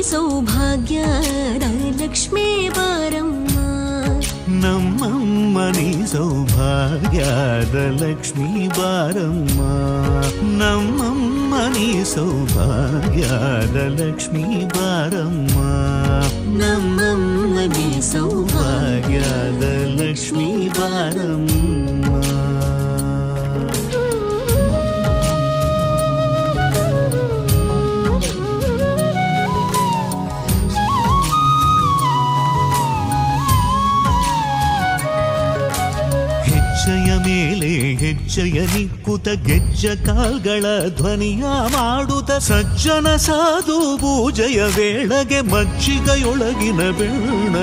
ಸೌಭಾಗ್ಯದ ಲಕ್ಷ್ಮೀ ಬಾರಮ್ಮ ನಮ್ಮಮ್ಮ ನೀ ಸೌಭಾಗ್ಯದ ಲಕ್ಷ್ಮೀ ಬಾರಮ್ಮ ನಮ್ಮಮ್ಮ ನೀ ಸೌಭಾಗ್ಯದ ಲಕ್ಷ್ಮೀ ಬಾರಮ್ಮ ನಮ್ಮಮ್ಮ ನೀ ಸೌಭಾಗ್ಯದ ಲಕ್ಷ್ಮೀ ಬಾರಮ್ಮ ಹೆಜ್ಜೆಯ ಮೇಲೆ ಹೆಜ್ಜೆಯ ನಿಕ್ಕುತ ಗೆಜ್ಜ ಕಾಲ್ಗಳ ಧ್ವನಿಯ ಮಾಡುತ್ತ ಸಜ್ಜನ ಸಾಧು ಪೂಜೆಯ ವೇಳೆಗೆ ಮಜ್ಜಿಗೆಯೊಳಗಿನ ಬೆಣ್ಣ